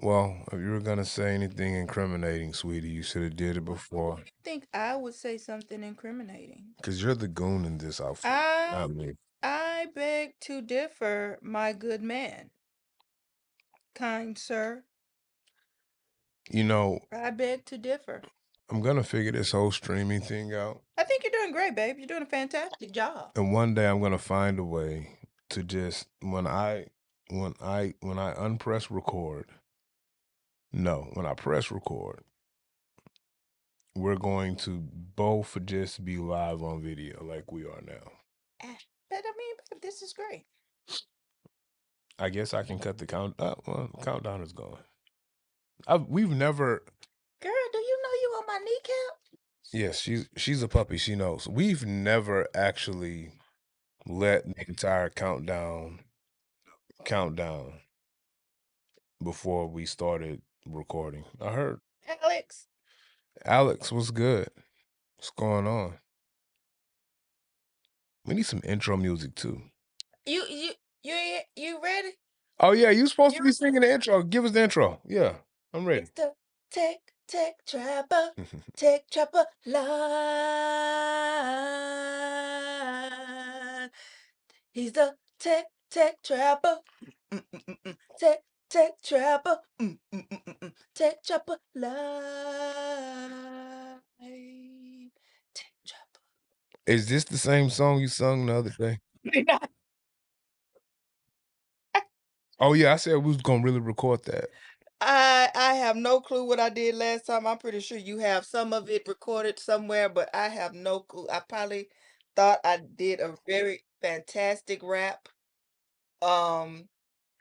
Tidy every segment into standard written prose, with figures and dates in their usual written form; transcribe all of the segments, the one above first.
Well, if you were gonna say anything incriminating, sweetie, you should have did it Why before. do you think I would say something incriminating? Cause you're the goon in this outfit, I not me. I beg to differ, my good man. Kind sir, You know, I beg to differ. I'm gonna figure this whole streaming thing out, I think you're doing great, babe. You're doing a fantastic job. and one day I'm gonna find a way to just when I unpress record. No, when I press record, we're going to both just be live on video like we are now. But I mean, babe, this is great. I guess I can cut the count. Well, the countdown is going. We've never. Girl, do you know you on my kneecap? Yes, she's a puppy. She knows. We've never actually let the entire countdown before we started recording. I heard Alex, Alex was good. What's going on? We need some intro music too. you ready? Oh yeah, you supposed to You be singing the intro. Give us the intro. Yeah, I'm ready. It's the Tech Trapper, Tech Trapper line. He's the Tech Trapper. Tech Trapper. Tech Trapper line. Tech Trapper. Is this the same song you sung the other day? Oh yeah, I said we was gonna really record that. I have no clue what I did last time. I'm pretty sure you have some of it recorded somewhere, but I have no clue. I probably thought I did a very fantastic rap um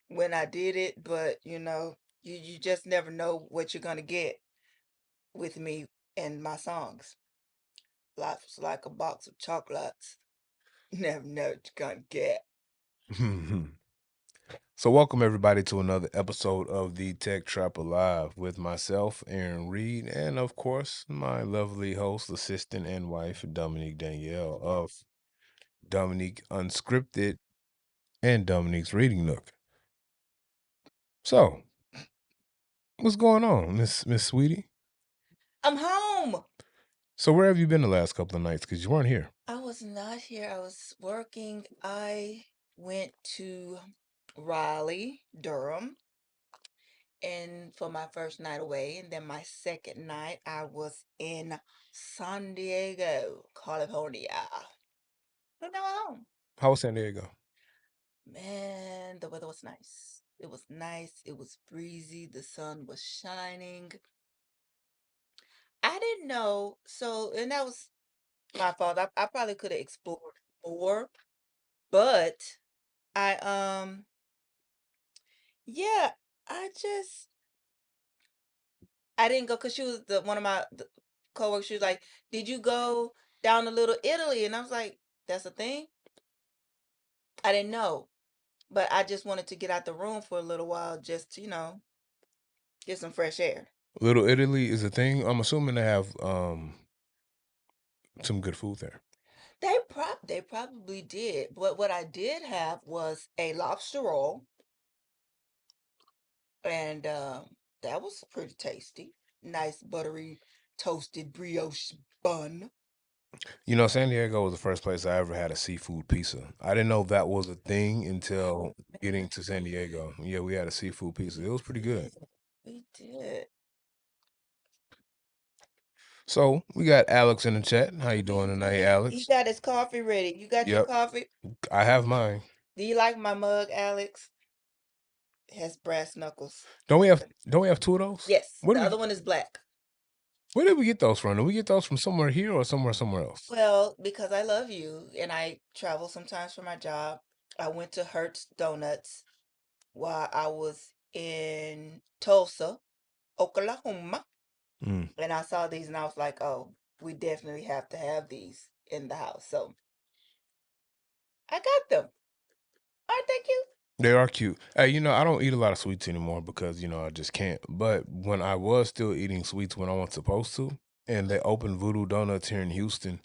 when I did it, but you just never know what you're gonna get with me and my songs. Life's like a box of chocolates. Never know what you're gonna get. So welcome everybody to another episode of the Tech Trap Alive with myself, Aaron Reed, and of course my lovely host, assistant, and wife, Dominique Danielle of Dominique Unscripted and Dominique's Reading Nook. So, what's going on, Miss Sweetie? I'm home. So where have you been the last couple of nights? Because you weren't here. I was not here. I was working. I went to Raleigh, Durham, and for my first night away, and then my second night I was in San Diego, California. And now I'm home. How was San Diego? Man, the weather was nice. It was nice. It was breezy. The sun was shining. I didn't know. So, and that was my fault. I probably could have explored more, but I yeah, I just I didn't go because she was one of my coworkers. She was like, "Did you go down to Little Italy?" And I was like, "That's a thing." I didn't know, but I just wanted to get out the room for a little while, just to get some fresh air. Little Italy is a thing. I'm assuming they have some good food there. They probably did, but what I did have was a lobster roll, and that was pretty tasty. Nice buttery toasted brioche bun. You know, San Diego was the first place I ever had a seafood pizza. I didn't know that was a thing until getting to San Diego. Yeah, we had a seafood pizza. It was pretty good. We did. So we got Alex in the chat. How you doing He tonight, did. He Alex? got his coffee ready. You got your Yep, coffee? I have mine. Do you like my mug, Alex? It has brass knuckles. Don't we have two of those? Yes, Where the did other we one is black. where did we get those from? Did we get those from somewhere here or somewhere else? Well, because I love you and I travel sometimes for my job, I went to Hertz Donuts while I was in Tulsa, Oklahoma, Mm. and I saw these and I was like, oh, we definitely have to have these in the house. So I got them. Aren't they cute? They are cute. Hey, I don't eat a lot of sweets anymore because, I just can't. But when I was still eating sweets when I was supposed to, and they opened Voodoo Donuts here in Houston,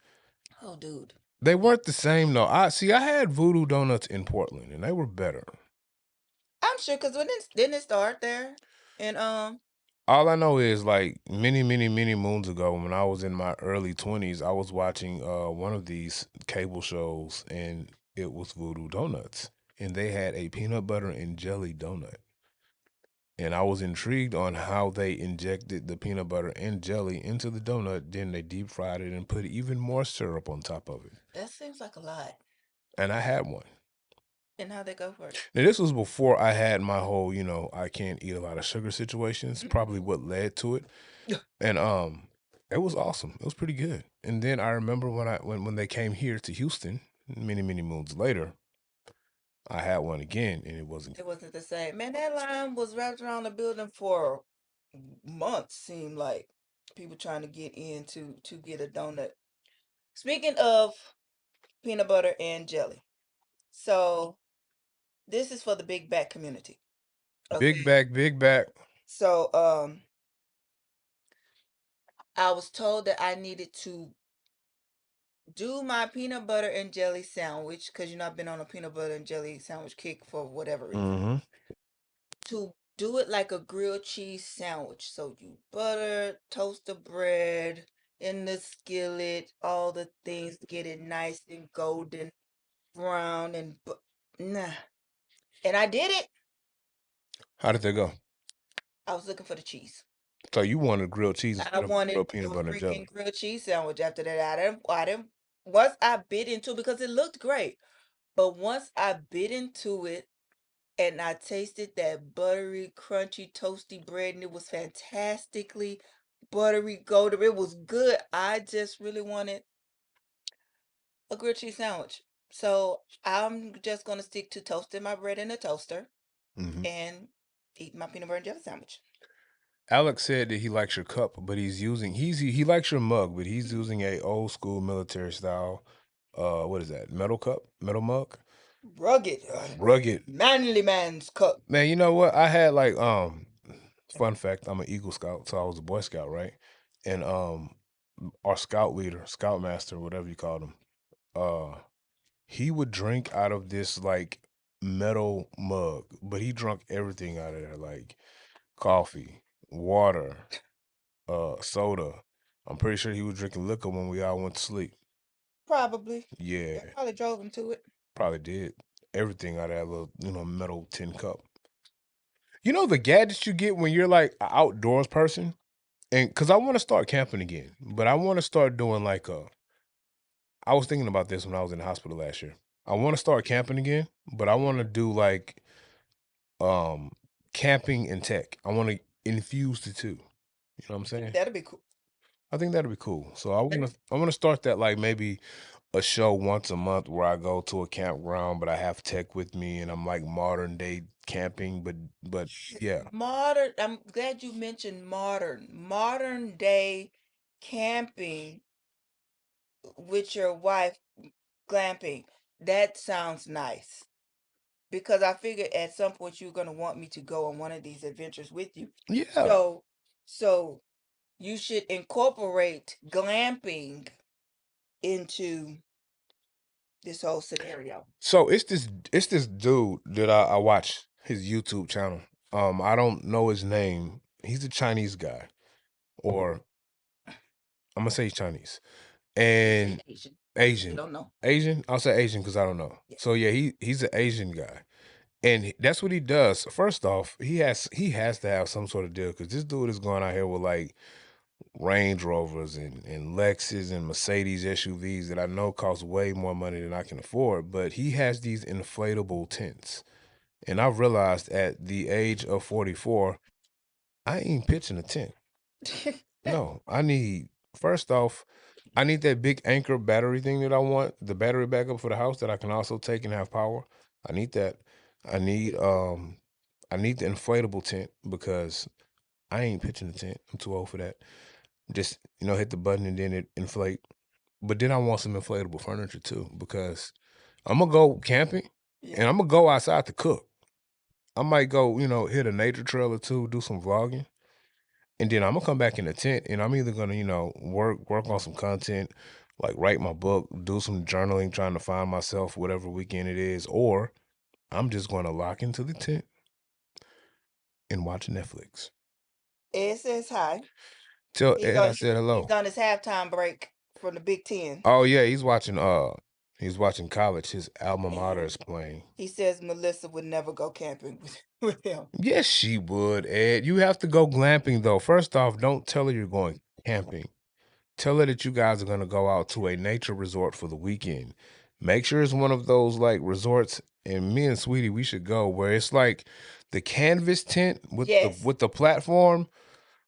Oh, dude. they weren't the same though. I had Voodoo Donuts in Portland and they were better. I'm sure because didn't it start there? And All I know is like many, many, many moons ago when I was in my early 20s, I was watching one of these cable shows and it was Voodoo Donuts. And they had a peanut butter and jelly donut. And I was intrigued on how they injected the peanut butter and jelly into the donut. Then they deep fried it and put even more syrup on top of it. that seems like a lot. And I had one. And how they go for it? Now, this was before I had my whole, I can't eat a lot of sugar situations, Mm. probably what led to it. And it was awesome. It was pretty good. And then I remember when they came here to Houston many, many moons later, I had one again and it wasn't It good. wasn't the same. Man, that line was wrapped around the building for months, seemed like people trying to get in to get a donut. Speaking of peanut butter and jelly. So this is for the big back community. Big Okay. back, big back. So I was told that I needed to do my peanut butter and jelly sandwich because I've been on a peanut butter and jelly sandwich kick for whatever reason. Mm-hmm. To do it like a grilled cheese sandwich. So you butter, toast the bread in the skillet, all the things, get it nice and golden brown and nah. And I did it. How did that go? I was looking for the cheese. So you wanted grilled cheese I instead of grilled wanted a peanut butter and jelly. freaking grilled cheese sandwich after that. I didn't, once I bit into it because it looked great. But once I bit into it and I tasted that buttery, crunchy, toasty bread, and it was fantastically buttery golden. It was good. I just really wanted a grilled cheese sandwich. So I'm just gonna stick to toasting my bread in a toaster Mm-hmm. and eat my peanut butter and jelly sandwich. Alex said that he likes your cup, but he likes your mug, but he's Mhm. using a old school military style. What is that? Metal cup, metal mug, Rugged, rugged. manly man's cup. Man, you know what? I had like fun fact, I'm an Eagle Scout, so I was a Boy Scout, right? And our scout leader, scoutmaster, whatever you called him, uh he would drink out of this like metal mug, but he drunk everything out of there, like coffee, water, soda. I'm pretty sure he was drinking liquor when we all went to sleep. Probably. That Yeah, probably drove him to it. probably did. Everything out of that little, metal tin cup. You know the gadgets you get when you're like an outdoors person? And because I want to start camping again, but I want to start doing like I was thinking about this when I was in the hospital last year. I want to start camping again, but I want to do like um camping and tech. I want to infuse the two. You know what I'm saying? That'd be cool. I think that'd be cool. So I want to start that like maybe a show once a month where I go to a campground, but I have tech with me and I'm like modern day camping, but yeah. Modern, I'm glad you mentioned modern. Modern day camping with your wife, glamping. That sounds nice. Because I figured at some point you're gonna want me to go on one of these adventures with you. Yeah. So, so you should incorporate glamping into this whole scenario. So it's this dude that I watch his YouTube channel. I don't know his name. He's a Chinese guy, or I'm gonna say he's Chinese You say and Asian. You Asian. don't know. Asian. I'll say Asian because I don't know. Yeah. So yeah, he's an Asian guy, and that's what he does. First off, he has to have some sort of deal because this dude is going out here with like Range Rovers and Lexus and Mercedes SUVs that I know cost way more money than I can afford. But he has these inflatable tents. And I've realized at the age of 44, I ain't pitching a tent. No, first off, I need that big anchor battery thing that I want, the battery backup for the house that I can also take and have power. I need that. I need I need the inflatable tent because I ain't pitching a tent. I'm too old for that. Just, hit the button and then it inflate. But then I want some inflatable furniture too because I'm gonna go camping Yeah. and I'm gonna go outside to cook. I might go, hit a nature trail or two, do some vlogging, and then I'm gonna come back in the tent, and I'm either gonna, work on some content, like write my book, do some journaling, trying to find myself, whatever weekend it is, or I'm just gonna lock into the tent and watch Netflix. Ed says hi. Tell Ed I said He's hello. on his halftime break from the Big Ten. Oh yeah, he's watching college. His alma mater And is playing. he says Melissa would never go camping with, with him. Yes, she would, Ed. You have to go glamping though. First off, don't tell her you're going camping. Tell her that you guys are gonna go out to a nature resort for the weekend. Make sure it's one of those like resorts, and me and Sweetie, we should go where it's like the canvas tent Yes, with the platform,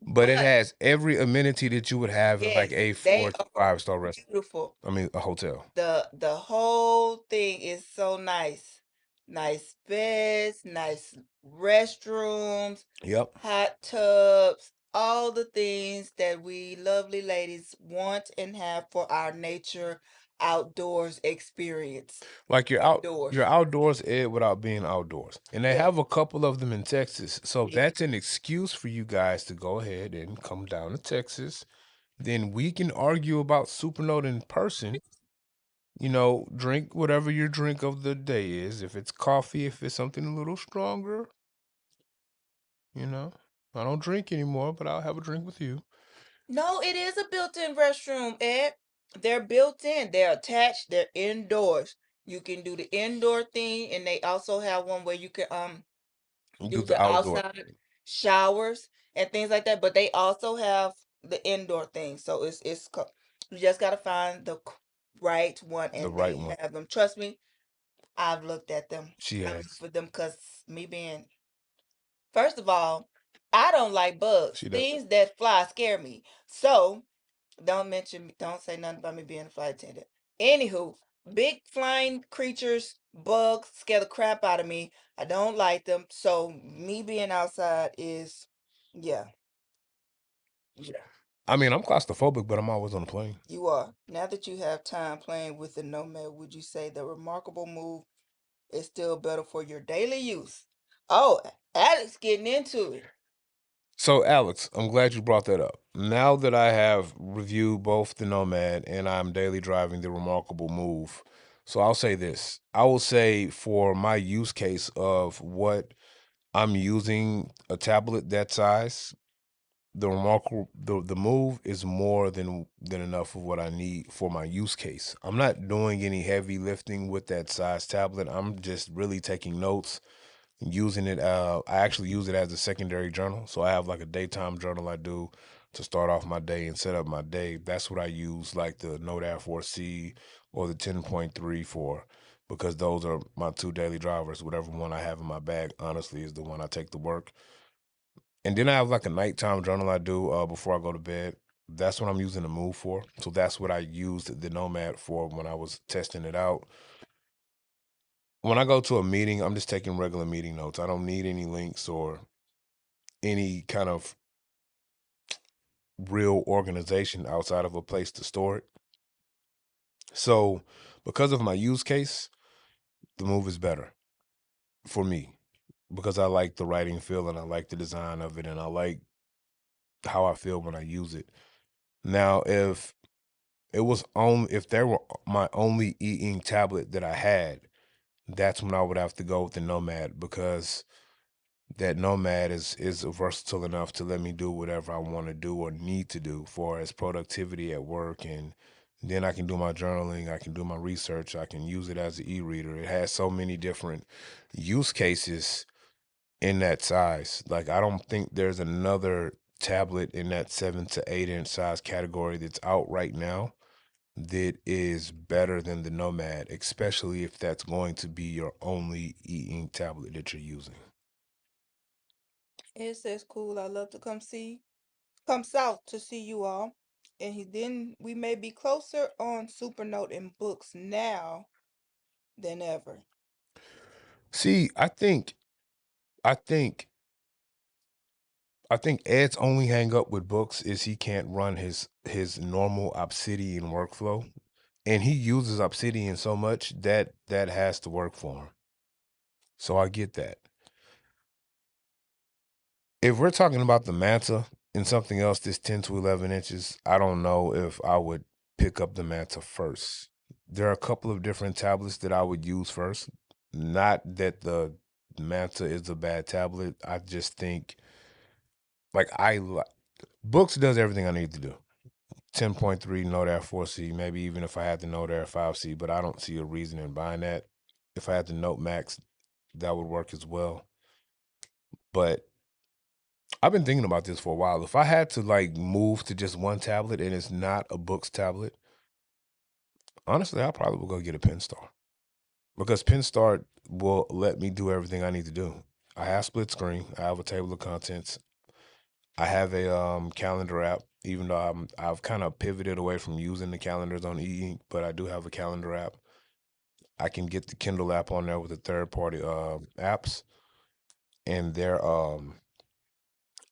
but it but has every amenity that you would have in like yes, a they 4 to are 5-star restaurant. beautiful. I mean, a hotel. The whole thing is so nice. Nice beds, nice restrooms, Yep. hot tubs, all the things that we lovely ladies want and have for our nature outdoors experience. Like you're Indoors. outdoors, Ed, without being outdoors. And they Yes. have a couple of them in Texas. So Yes. that's an excuse for you guys to go ahead and come down to Texas. Then we can argue about Supernote in person. You know, drink whatever your drink of the day is. If it's coffee, if it's something a little stronger, you know. I don't drink anymore, but I'll have a drink with you. No, it is a built-in restroom, Ed. They're built in. They're attached. They're indoors. You can do the indoor thing, and they also have one where you can Do do the the outdoor. outside showers and things like that. But they also have the indoor thing. So you just gotta find the right one, The and right they one. have them. Trust me, I've looked at them. She I look has. for them because me being first of all, I don't like bugs. She does. Things that fly scare me. So don't mention me. Don't say nothing about me being a flight attendant. Anywho, big flying creatures, bugs scare the crap out of me. I don't like them. So me being outside is, yeah, yeah, I mean, I'm claustrophobic, but I'm always on a plane. you are. Now that you have time playing with the Nomad, would you say the remarkable move is still better for your daily use? Oh, Alex getting into it. So, Alex, I'm glad you brought that up. Now that I have reviewed both the Nomad and I'm daily driving the Remarkable Move, so I'll say this. I will say for my use case of what I'm using a tablet that size, the move is more than enough of what I need for my use case. I'm not doing any heavy lifting with that size tablet. I'm just really taking notes, using it. I actually use it as a secondary journal. So I have like a daytime journal I do to start off my day and set up my day. That's what I use, like the Note Air 4C or the 10.3 for, because those are my two daily drivers. Whatever one I have in my bag, honestly, is the one I take to work. And then I have like a nighttime journal I do before I go to bed. That's what I'm using the Move for. So that's what I used the Nomad for when I was testing it out. When I go to a meeting, I'm just taking regular meeting notes. I don't need any links or any kind of real organization outside of a place to store it. So, because of my use case, the Move is better for me because I like the writing feel and I like the design of it and I like how I feel when I use it. Now, if there were my only e-ink tablet that I had, that's when I would have to go with the Nomad because that Nomad is versatile enough to let me do whatever I want to do or need to do for as productivity at work. And then I can do my journaling, I can do my research, I can use it as an e-reader. It has so many different use cases in that size. Like I don't think there's another tablet in that 7 to 8 inch size category that's out right now that is better than the Nomad, especially if that's going to be your only e-ink tablet that you're using. Ed says cool. I love to come south to see you all. And then we may be closer on Supernote and books now than ever. See, I think I think Ed's only hang up with books is he can't run his normal Obsidian workflow. And he uses Obsidian so much that that has to work for him. So I get that. If we're talking about the Manta and something else that's 10 to 11 inches, I don't know if I would pick up the Manta first. There are a couple of different tablets that I would use first. Not that the Manta is a bad tablet. I just think like books does everything I need to do. 10.3 Note Air 4C, maybe even if I had the Note Air 5C, but I don't see a reason in buying that. If I had the Note Max, that would work as well. But I've been thinking about this for a while. If I had to like move to just one tablet and it's not a books tablet, honestly, I probably will go get a Pen Star because Pen Star will let me do everything I need to do. I have split screen. I have a table of contents. I have a calendar app, even though I've kind of pivoted away from using the calendars on e-ink, but I do have a calendar app. I can get the Kindle app on there with the third party apps, and their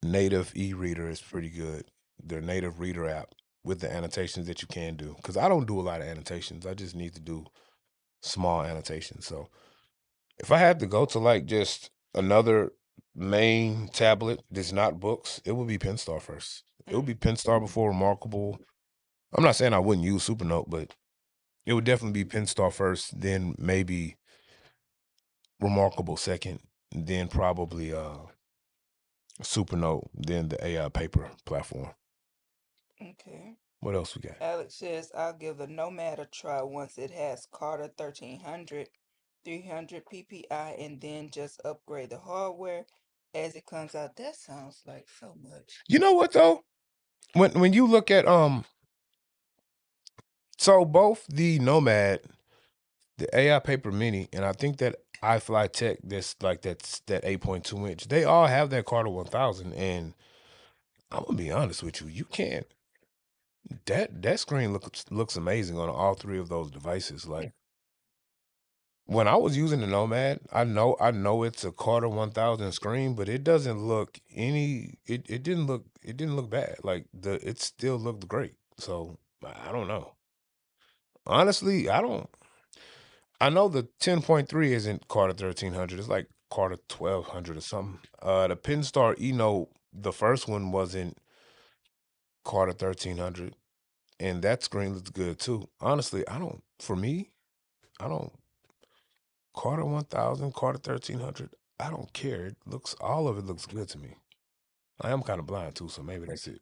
native e-reader is pretty good. Their native reader app with the annotations that you can do. Because I don't do a lot of annotations. I just need to do small annotations. So if I had to go to like just another main tablet that's not books, it would be Penstar first. It would Mm, be Penstar before Remarkable. I'm not saying I wouldn't use Supernote, but it would definitely be Penstar first, then maybe Remarkable second, then probably Supernote, then the AI paper platform. okay. What else we got? Alex says, I'll give the Nomad a try once it has Carter 1300, 300 PPI, and then just upgrade the hardware as it comes out. That sounds like so much. You know what though? When you look at so both the Nomad, the AI Paper Mini, and I think that iFly Tech that 8.2 inch, they all have that Carter 1000. And I'm gonna be honest with you, you can't that screen looks amazing on all three of those devices. Like when I was using the Nomad, I know it's a Carter 1000 screen, but it doesn't look it didn't look bad. Like it still looked great. So I don't know. Honestly, I know the 10.3 isn't Carter 1300. It's like Carter 1200 or something. The Penstar Eno, the first one wasn't Carter 1300, and that screen looks good too. Honestly, for me, I don't Carter 1000, Carter 1300. I don't care. All of it looks good to me. I am kind of blind too, so maybe that's it.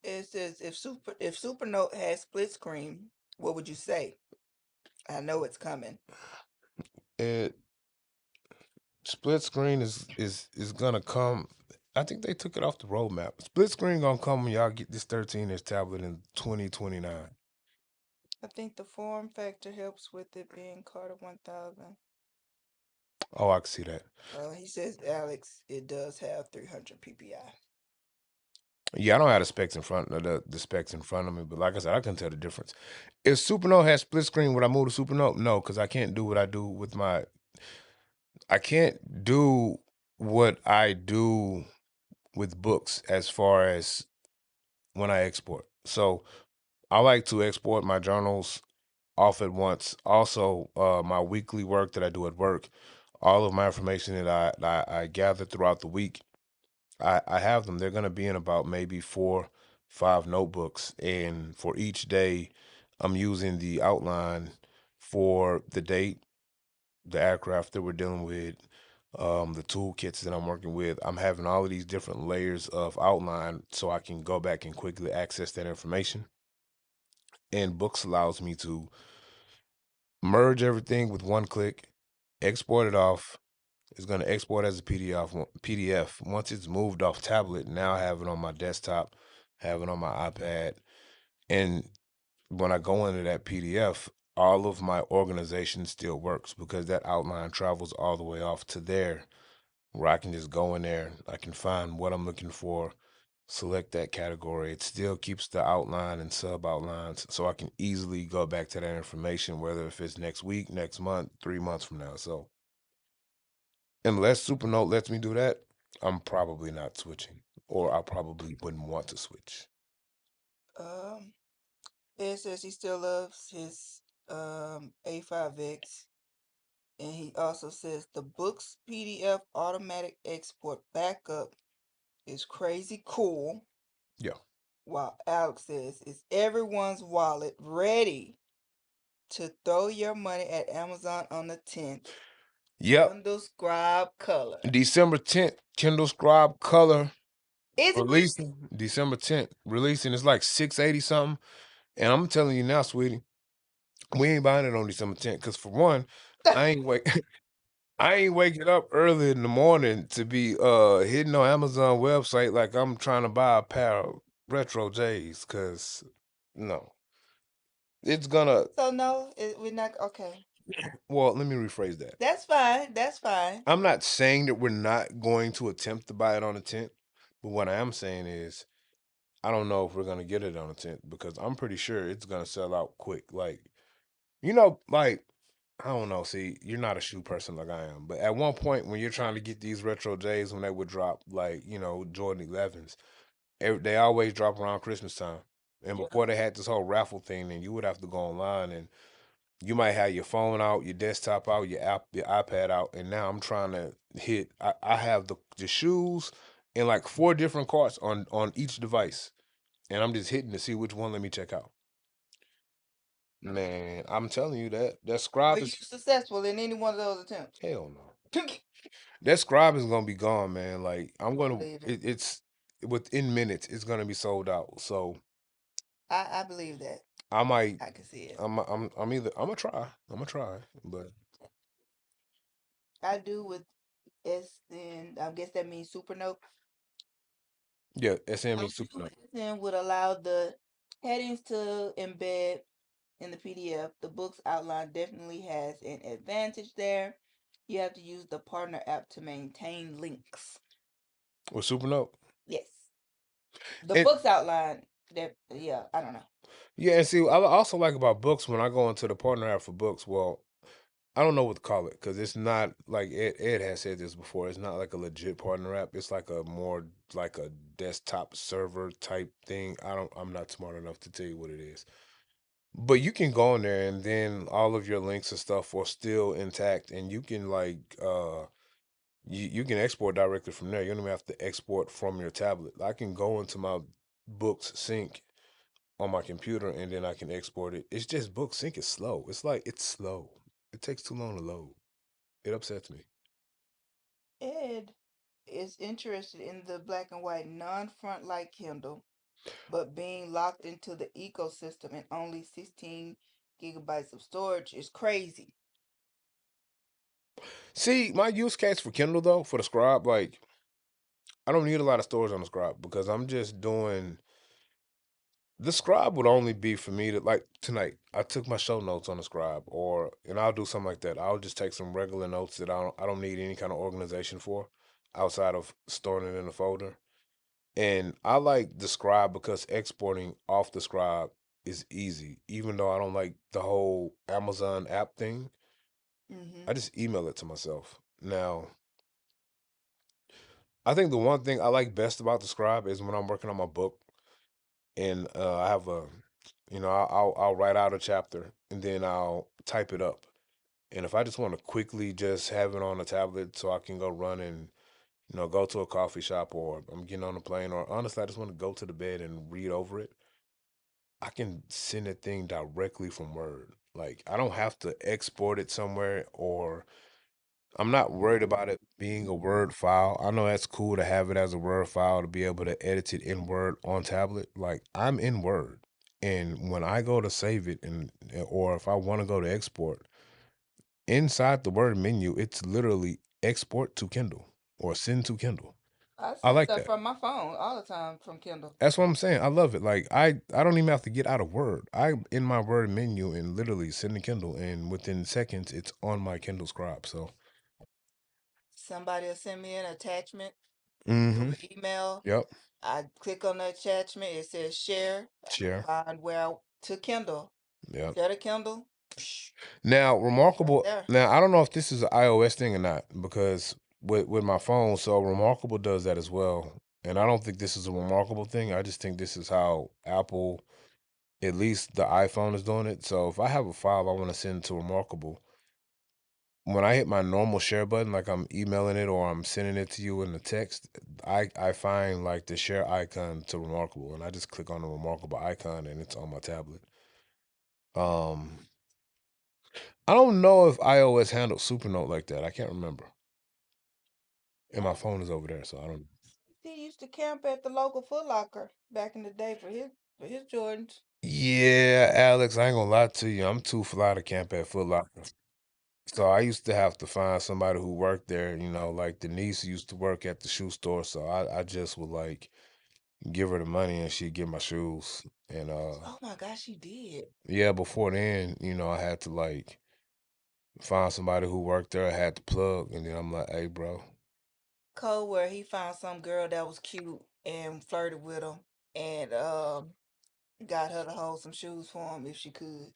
It says if Supernote has split screen, what would you say? I know it's coming. It split screen is gonna come. I think they took it off the roadmap. Split screen gonna come when y'all get this 13-inch tablet in 2029. I think the form factor helps with it being Carter 1000. Oh, I can see that. He says, Alex, it does have 300 PPI. Yeah, I don't have the specs in front of the specs in front of me, but like I said, I can tell the difference. If Supernote has split screen, would I move to Supernote? No, because I can't do what I do with my. I can't do what I do with books as far as when I export. So I like to export my journals off at once. Also, my weekly work that I do at work, all of my information that I gather throughout the week, I have them. They're going to be in about maybe 5 notebooks. And for each day, I'm using the outline for the date, the aircraft that we're dealing with, the toolkits that I'm working with. I'm having all of these different layers of outline so I can go back and quickly access that information. And books allows me to merge everything with one click, export it off. It's going to export as a PDF. Once it's moved off tablet, now I have it on my desktop, have it on my iPad. And when I go into that PDF, all of my organization still works because that outline travels all the way off to there where I can just go in there. I can find what I'm looking for, select that category. It still keeps the outline and sub outlines so I can easily go back to that information, whether if it's next week, next month, 3 months from now. So unless Supernote lets me do that, I'm probably not switching, or I probably wouldn't want to switch. Um, Ed says he still loves his A5X, and he also says the book's PDF automatic export backup is crazy cool. Yeah. While Alex says, is everyone's wallet ready to throw your money at Amazon on the 10th? Yep. Kindle Scribe Color. December 10th, Kindle Scribe Color Is it releasing. December 10th, releasing. It's like 680 something. And I'm telling you now, sweetie, we ain't buying it on December 10th. Cause for one, really? I ain't wake I ain't waking up early in the morning to be hitting on Amazon website like I'm trying to buy a pair of retro J's. Cause no. It's gonna So no, we're not okay. well, let me rephrase that. That's fine. That's fine. I'm not saying that we're not going to attempt to buy it on the 10th, but what I am saying is I don't know if we're gonna get it on the 10th because I'm pretty sure it's gonna sell out quick. Like, like I don't know. See, you're not a shoe person like I am, but at one point when you're trying to get these retro J's when they would drop, like Jordan 11s, they always drop around Christmas time. And before they had this whole raffle thing, then you would have to go online and you might have your phone out, your desktop out, your iPad out, and now I'm trying to hit. I have the shoes in like four different carts on each device, and I'm just hitting to see which one let me check out. Man, I'm telling you that Were scribe you is successful in any one of those attempts? hell no. That scribe is gonna be gone, man. Like I'm I gonna, believe it. it's within minutes. It's gonna be sold out. So I believe that. I might. I can see it. I'm either. I'm gonna try. I'm gonna try, but I do with SN. I guess that means Supernote. yeah, SME I super do note. SN would allow the headings to embed in the PDF. The book's outline definitely has an advantage there. You have to use the partner app to maintain links. With super note. Yes. The And book's outline that yeah, I don't know. yeah, and see, I also like about books when I go into the partner app for books. Well, I don't know what to call it because it's not like Ed has said this before. It's not like a legit partner app. It's like a more like a desktop server type thing. I'm not smart enough to tell you what it is. But you can go in there and then all of your links and stuff are still intact, and you can like you can export directly from there. You don't even have to export from your tablet. I can go into my books sync on my computer and then I can export it. It's just book sync is slow. It's like it's slow. It takes too long to load. It upsets me. Ed is interested in the black and white non-front like Kindle, but being locked into the ecosystem and only 16 gigabytes of storage is crazy. See, my use case for Kindle though, for the Scribe, like I don't need a lot of storage on the Scribe because I'm just doing the Scribe would only be for me to like tonight. I took my show notes on the Scribe, or and I'll do something like that. I'll just take some regular notes that I don't need any kind of organization for outside of storing it in a folder. And I like the Scribe because exporting off the Scribe is easy. Even though I don't like the whole Amazon app thing, Mm-hmm. I just email it to myself. Now, I think the one thing I like best about the Scribe is when I'm working on my book and I have I'll write out a chapter and then I'll type it up. And if I just want to quickly just have it on a tablet so I can go run and go to a coffee shop or I'm getting on a plane or honestly I just want to go to the bed and read over it. I can send that thing directly from Word. Like I don't have to export it somewhere or I'm not worried about it being a Word file. I know that's cool to have it as a Word file to be able to edit it in Word on tablet. Like I'm in Word. And when I go to save it or if I want to go to export, inside the Word menu, it's literally export to Kindle or send to Kindle. I I send like stuff that. from my phone all the time from Kindle. That's what I'm saying. I love it. Like I don't even have to get out of Word. I in my Word menu and literally send to Kindle, and within seconds, it's on my Kindle Scribe. So, Somebody will send me an attachment through mm-hmm. email. Yep. I click on the attachment. It says share. I can Share. find to Kindle. Yep. Share to Kindle. Psh, Now, it's right Remarkable. there. Now, I don't know if this is an iOS thing or not because with my phone, so Remarkable does that as well. And I don't think this is a remarkable thing. I just think this is how Apple, at least the iPhone, is doing it. So if I have a file I want to send to Remarkable, when I hit my normal share button, like I'm emailing it or I'm sending it to you in the text, I find like the share icon to Remarkable, and I just click on the Remarkable icon, and it's on my tablet. Um, I don't know if iOS handles Supernote like that. I can't remember. And my I phone is over there, so I don't. he used to camp at the local Foot Locker back in the day for his Jordans. Yeah, Alex, I ain't gonna lie to you. I'm too fly to camp at Foot Locker. So I used to have to find somebody who worked there, like Denise used to work at the shoe store. So I just would like give her the money and she'd get my shoes. And Oh my gosh, he did. yeah, before then, I had to like find somebody who worked there, I had to plug, and then I'm like, hey bro. Cole where he found some girl that was cute and flirted with him and got her to hold some shoes for him if she could.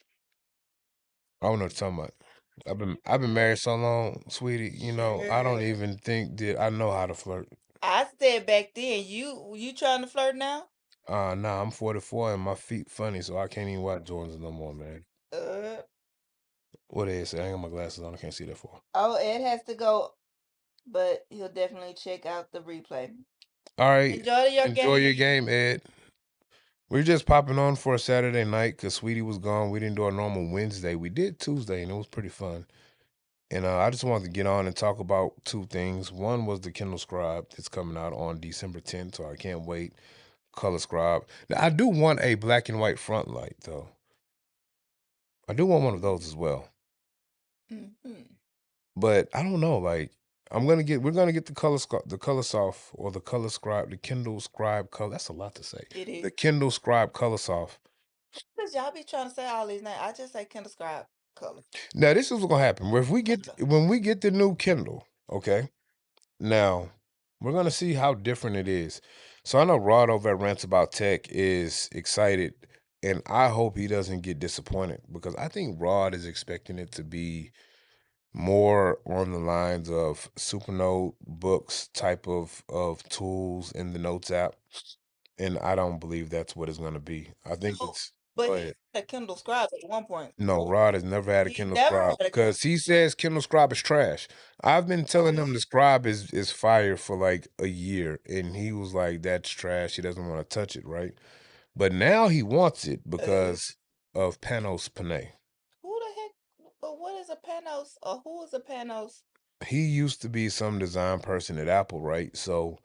I don't know what you're talking about. I've been married so long, sweetie, I don't Sure. even think that I know how to flirt. I said back then, you trying to flirt now? Nah, I'm 44 and my feet funny, so I can't even watch Jordans no more, man. Uh What is it? I ain't got my glasses on. I can't see that far. oh, Ed has to go, but he'll definitely check out the replay. All right. Enjoy your Enjoy your game. game, Ed. We're just popping on for a Saturday night because Sweetie was gone. We didn't do our normal Wednesday. We did Tuesday, and it was pretty fun. And I just wanted to get on and talk about two things. One was the Kindle Scribe that's coming out on December 10th, so I can't wait. Color Scribe. Now, I do want a black and white front light, though. I do want one of those as well. Mm-hmm. But I don't know, like we're gonna get the color soft or the color scribe, the Kindle Scribe color. That's a lot to say. It is. The Kindle Scribe color soft. Because y'all be trying to say all these names. I just say Kindle Scribe color. Now this is what's gonna happen. If we get Color. when we get the new Kindle, okay. Now we're gonna see how different it is. So I know Rod over at Rants About Tech is excited, and I hope he doesn't get disappointed because I think Rod is expecting it to be more on the lines of Supernote books type of tools in the Notes app, and I don't believe that's what it's gonna be. I think Oh, it's but go he ahead. had a Kindle Scribe at one point. No, Rod has never had a He Kindle never Scribe had a Kindle. because he says Kindle Scribe is trash. I've been telling him the Scribe is fire for like a year, and he was like, "That's trash." He doesn't want to touch it, right? But now he wants it Uh, because of Panos Panay. who the heck? But what is a Panos? Or who is a Panos? He used to be some design person at Apple, right? So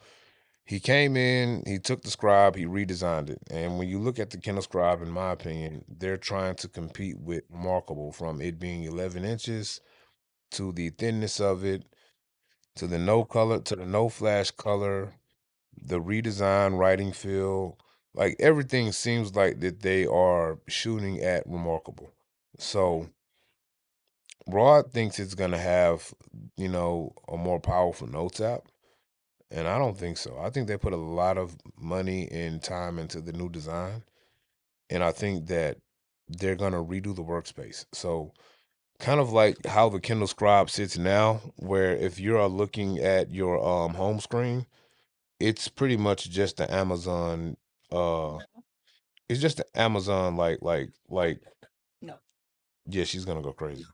he came in, he took the Scribe, he redesigned it. And when you look at the Kindle Scribe, in my opinion, they're trying to compete with Remarkable from it being 11 inches to the thinness of it, to the no color, to the no flash color, the redesigned writing feel. Like everything seems like that they are shooting at Remarkable. So Rod thinks it's gonna have, a more powerful notes app. And I don't think so. I think they put a lot of money and time into the new design. And I think that they're going to redo the workspace. So, kind of like how the Kindle Scribe sits now, where if you're looking at your home screen, it's pretty much just the Amazon uh it's just the Amazon like No. yeah, she's going to go crazy.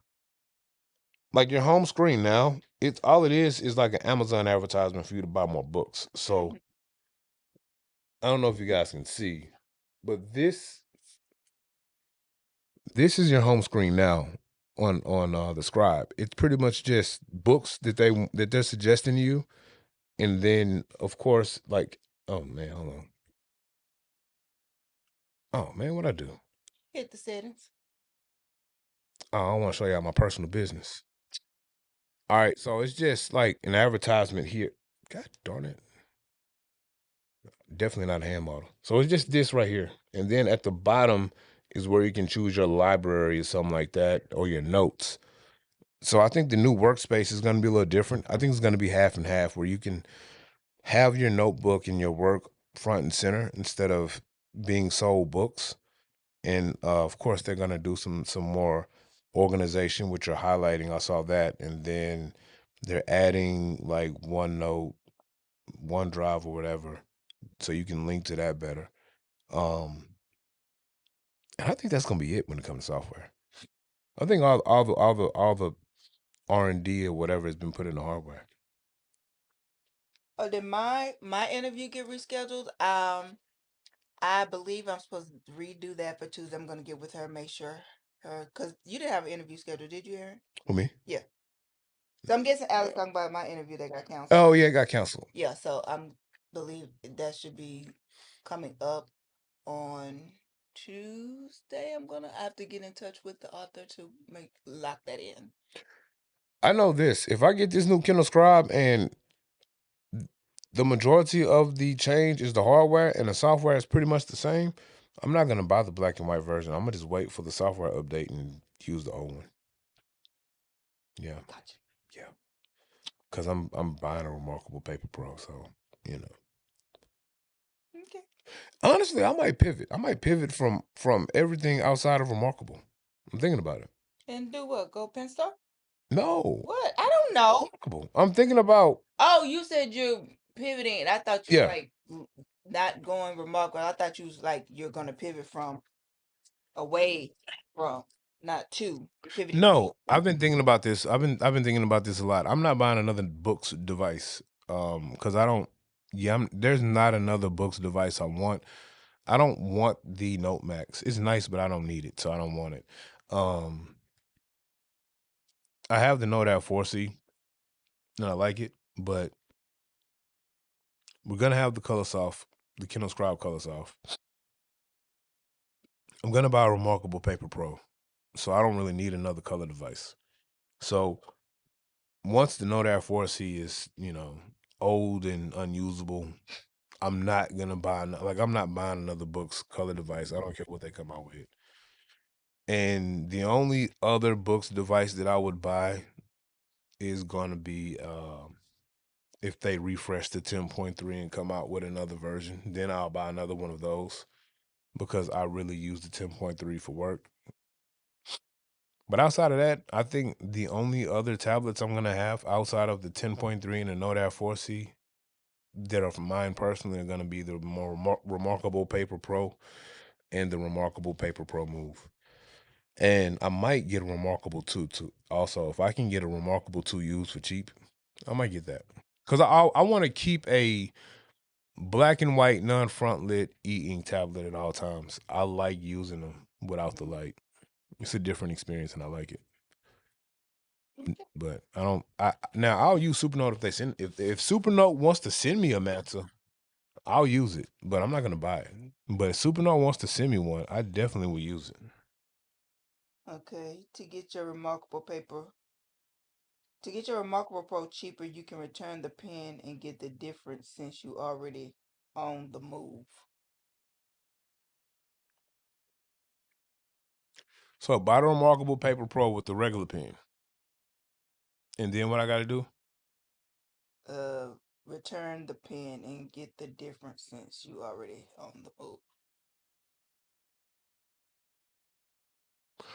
Like your home screen now, it's all it is like an Amazon advertisement for you to buy more books. So, Mhm. I don't know if you guys can see, but this is your home screen now on the Scribe. It's pretty much just books that they're suggesting to you, and then of course, like, oh man, hold on. Oh man, what I do? Hit the settings. Oh, I want to show y'all my personal business. All right, so it's just like an advertisement here. God darn it. Definitely not a hand model. So it's just this right here. And then at the bottom is where you can choose your library or something like that, or your notes. So I think the new workspace is going to be a little different. I think it's going to be half and half, where you can have your notebook and your work front and center instead of being sold books. And of course, they're going to do some more organization, which are highlighting. I saw that, and then they're adding like OneNote, OneDrive, or whatever, so you can link to that better. Um, and I think that's going to be it when it comes to software. I think all the R&D or whatever has been put in the hardware. Oh, did my interview get rescheduled? I believe I'm supposed to redo that for Tuesday. I'm gonna get with her, make sure Because you didn't have an interview scheduled, did you, Aaron? With me? Yeah. So I'm guessing Alex talking about my interview that got canceled. Oh yeah, it got canceled. Yeah, so I'm believe that should be coming up on Tuesday. I have to get in touch with the author to make lock that in. I know this. If I get this new Kindle Scribe and the majority of the change is the hardware and the software is pretty much the same, I'm not gonna buy the black and white version. I'm gonna just wait for the software update and use the old one. Yeah, Gotcha. yeah. Cause I'm buying a Remarkable Paper Pro, so you know. Okay. Honestly, I might pivot. I might pivot from everything outside of Remarkable. I'm thinking about it. And do what? Go pen store? No, What? I don't know. Remarkable. I'm thinking about Oh, you said you're pivoting. I thought you were yeah. like not going remarkable. I thought you was like you're gonna pivot from away from, not to. You're pivoting to. No, I've been thinking about this. I've been thinking about this a lot. I'm not buying another books device. Because I don't. Yeah, there's not another books device I want. I don't want the Note Max. It's nice, but I don't need it, so I don't want it. Um, I have the Note Air 4C, and I like it, but we're gonna have the color soft, the Kindle Scribe color soft. I'm gonna buy a Remarkable Paper Pro, so I don't really need another color device. So once the Note Air 4C is, old and unusable, I'm not gonna buy like I'm not buying another books color device. I don't care what they come out with. And the only other books device that I would buy is gonna be if they refresh to 10.3 and come out with another version, then I'll buy another one of those because I really use the 10.3 for work. But outside of that, I think the only other tablets I'm gonna have outside of the 10.3 and the Note Air 4C that are for mine personally are gonna be the more Remarkable Paper Pro and the Remarkable Paper Pro Move. And I might get a Remarkable 2 too. Also, if I can get a Remarkable 2 used for cheap, I might get that. Because I want to keep a black and white non-front lit e-ink tablet at all times. I like using them without the light. It's a different experience and I like it. Okay. But I don't now I'll use Supernote if they send if Supernote wants to send me a Manta, I'll use it, but I'm not gonna buy it. But if Supernote wants to send me one, I definitely will use it. Okay. To get your Remarkable Pro cheaper, you can return the pen and get the difference since you already own the move. So buy the Remarkable Paper Pro with the regular pen. And then what I gotta do? Uh, Return the pen and get the difference since you already own the move.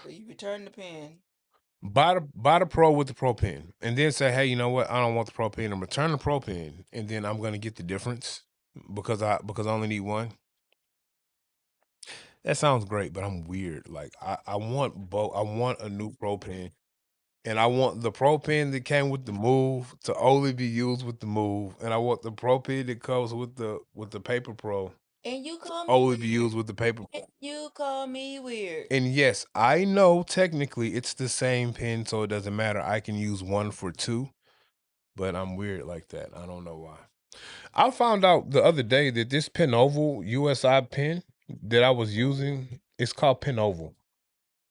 So you return the pen. Buy the Pro with the Pro pen. And then say, hey, you know what? I don't want the Pro pen. And return the Pro pen. And then I'm gonna get the difference because I only need one. That sounds great, but I'm weird. Like I want both. I want a new Pro pen. And I want the Pro pen that came with the move to only be used with the move. And I want the Pro pen that comes with the Paper Pro And you call me only be weird. used with the Paper And Pro. you call me weird. And yes, I know technically it's the same pen, so it doesn't matter. I can use one for two, but I'm weird like that. I don't know why. I found out the other day that this Penoval USI pen that I was using, it's called Penoval.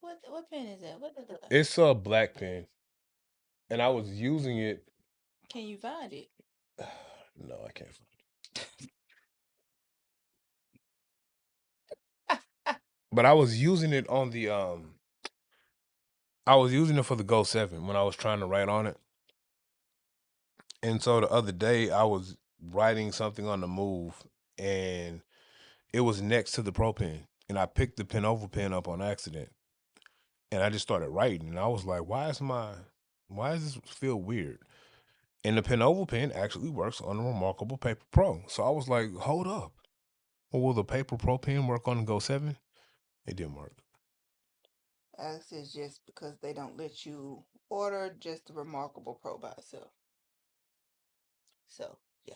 What pen is that? What does it look like? It's a black pen, and I was using it. Can you find it? No, I can't. But I was using it on the I was using it for the Go 7 when I was trying to write on it. And so the other day I was writing something on the move and it was next to the Pro pen. And I picked the Penoval pen up on accident. And I just started writing. And I was like, why does this feel weird? And the Penoval pen actually works on the Remarkable Paper Pro. So I was like, hold up. Well, will the Paper Pro pen work on the Go 7? It didn't work. Alex is just because they don't let you order just the Remarkable Pro by itself. So yeah,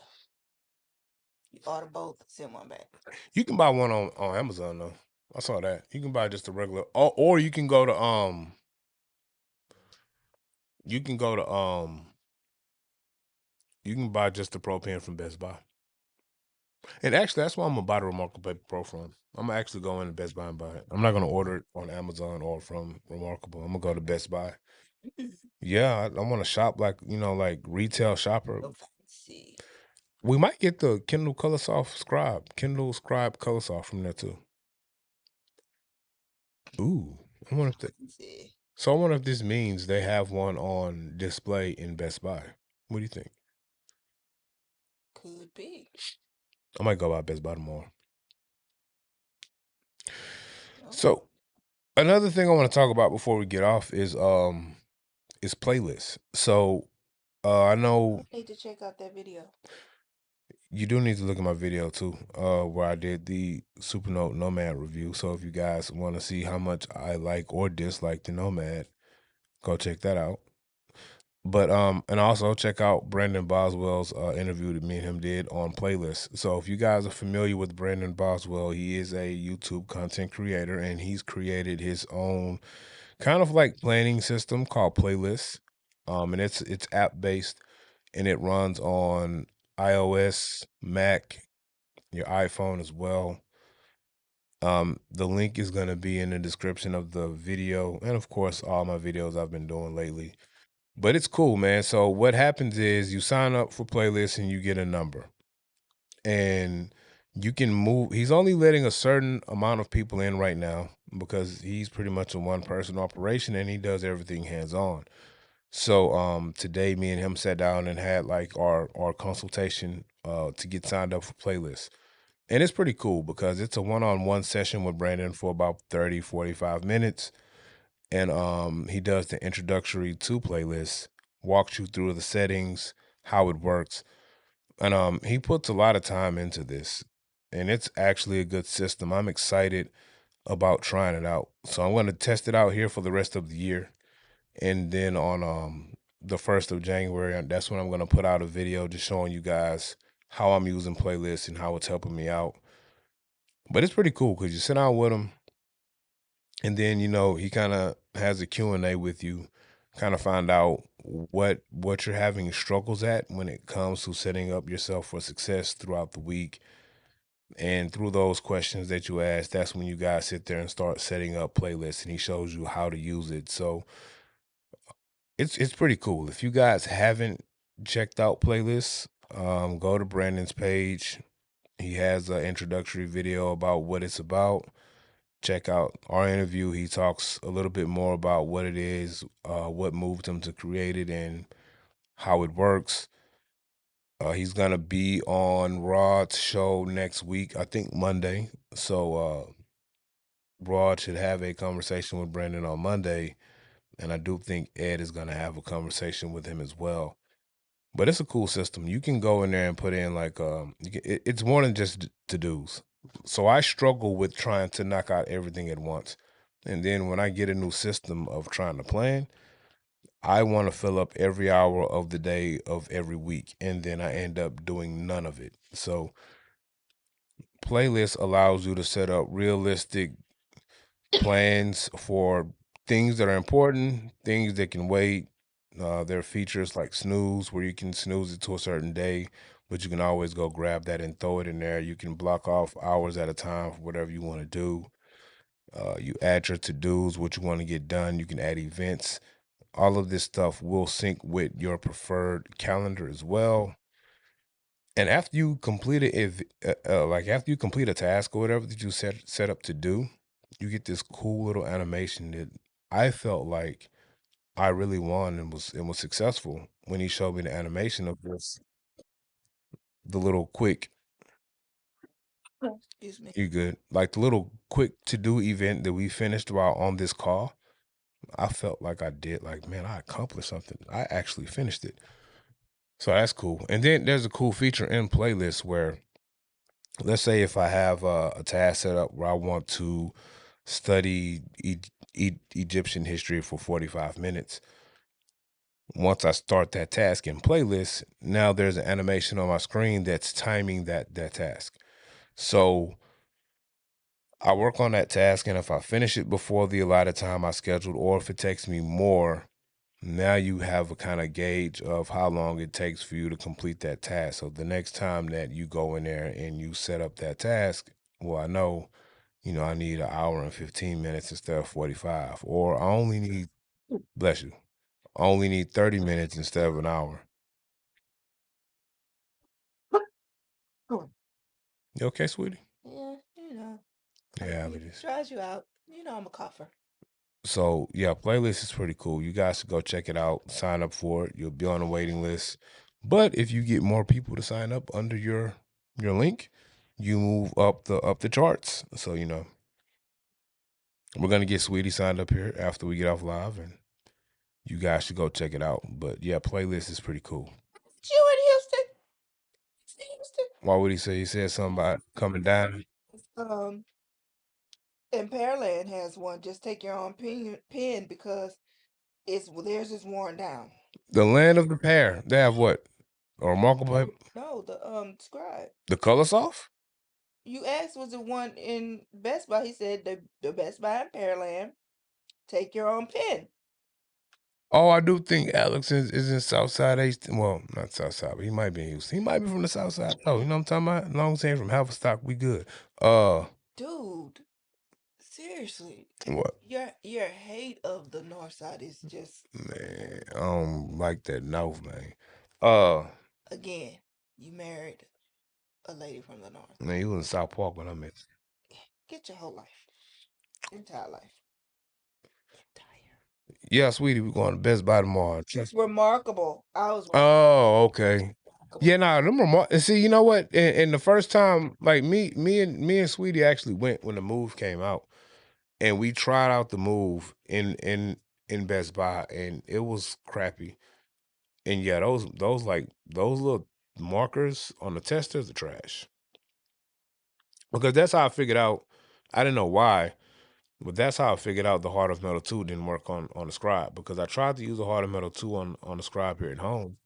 you order both, send one back. You can buy one on Amazon though. I saw that. You can buy just a regular, or you can go to you can go to you can buy just the Pro Pen from Best Buy. And actually, that's why I'm gonna buy the Remarkable Paper Pro from. I'm gonna actually go into Best Buy and buy it. I'm not gonna order it on Amazon or from Remarkable. I'm gonna go to Best Buy. Yeah, I want to shop like like retail shopper. Oh, fancy. We might get the Kindle Color Soft Scribe, Kindle Scribe Color Soft from there too. Ooh, I wonder if that. Fancy. So I wonder if this means they have one on display in Best Buy. What do you think? Could be. I might go by Best Buy tomorrow. No. So another thing I want to talk about before we get off is playlists. So I know I need to check out that video. you do need to look at my video too, where I did the Supernote Nomad review. So if you guys want to see how much I like or dislike the Nomad, go check that out. But and also check out Brandon Boswell's interview that me and him did on Playlist. So if you guys are familiar with Brandon Boswell, he is a YouTube content creator and he's created his own kind of like planning system called Playlist. And it's app based and it runs on iOS, Mac, your iPhone as well. The link is going to be in the description of the video and of course all my videos I've been doing lately. But it's cool, man. So what happens is you sign up for playlists and you get a number. And you can move. He's only letting a certain amount of people in right now because he's pretty much a one person operation and he does everything hands on. So today me and him sat down and had like our consultation to get signed up for playlists. And it's pretty cool because it's a one-on-one session with Brandon for about 30, 45 minutes. And he does the introductory to playlists, walks you through the settings, how it works. And he puts a lot of time into this. And it's actually a good system. I'm excited about trying it out. So I'm going to test it out here for the rest of the year. And then on the 1st of January, that's when I'm going to put out a video just showing you guys how I'm using playlists and how it's helping me out. But it's pretty cool because you sit down with him and then, he kind of has a Q&A with you, kind of find out what you're having struggles at when it comes to setting up yourself for success throughout the week. And through those questions that you ask, that's when you guys sit there and start setting up playlists and he shows you how to use it. So it's pretty cool. If you guys haven't checked out playlists, go to Brandon's page. He has an introductory video about what it's about. Check out our interview. He talks a little bit more about what it is, what moved him to create it, and how it works. He's gonna be on Rod's show next week, I think Monday. So Rod should have a conversation with Brandon on Monday, and I do think Ed is gonna have a conversation with him as well. But it's a cool system. You can go in there and put in like it's more than just to dos. So I struggle with trying to knock out everything at once. And then when I get a new system of trying to plan, I want to fill up every hour of the day of every week. And then I end up doing none of it. So playlist allows you to set up realistic plans for things that are important, things that can wait. There are features like snooze where you can snooze it to a certain day, but you can always go grab that and throw it in there. You can block off hours at a time for whatever you want to do. You add your to-dos, what you want to get done. You can add events. All of this stuff will sync with your preferred calendar as well. And after you complete it, if like after you complete a task or whatever that you set up to do, you get this cool little animation that I felt like I really won and was successful when he showed me the animation of this, the little quick, Excuse me. you good, like the little quick to do event that we finished while on this call. I felt like I did, like, man, I accomplished something. I actually finished it. So that's cool. And then there's a cool feature in playlists where, let's say if I have a task set up where I want to study Egyptian history for 45 minutes. Once I start that task in playlist, now there's an animation on my screen that's timing that task. So I work on that task, and if I finish it before the allotted time I scheduled, or if it takes me more, now you have a kind of gauge of how long it takes for you to complete that task. So the next time that you go in there and you set up that task, well, I know, I need an hour and 15 minutes instead of 45, or I only need, bless you, I only need 30 minutes instead of an hour. Oh, You okay, sweetie? yeah, Yeah, it it is. dries you out. I'm a cougher. So yeah, playlist is pretty cool. You guys should go check it out, sign up for it. You'll be on the waiting list. But if you get more people to sign up under your link, you move up the charts. So we're gonna get Sweetie signed up here after we get off live, and you guys should go check it out. But yeah, playlist is pretty cool. You in Houston? Houston? Why would he say? He said something about coming down? Um, and Pearland has one. Just take your own pen because theirs is worn down. The land of the pair. They have what? A remarkable No, the Scribe. the color soft? You asked was the one in Best Buy. He said the Best Buy in Pearland. Take your own pen. Oh, I do think Alex is in Southside H. Well, not Southside, but he might be in Houston. He might be from the Southside. Oh, you know what I'm talking about? As long as he ain't from Haverstock, we good. Dude, seriously, What? your hate of the North Side is just Man, I don't like that North, man. Uh, again. You married a lady from the North. man, he was in South Park when I met. Get your whole life, entire life, entire. Yeah, sweetie, we going to Best Buy tomorrow. It's remarkable. I was Oh, okay. remarkable. Yeah, nah, them and see, you know what? And the first time, like me and Sweetie actually went when the move came out, and we tried out the move in Best Buy, and it was crappy. And yeah, those little markers on the testers are trash. Because that's how I figured out. I didn't know why, but that's how I figured out the Heart of Metal 2 didn't work on the Scribe, because I tried to use the Heart of Metal 2 on the Scribe here at home,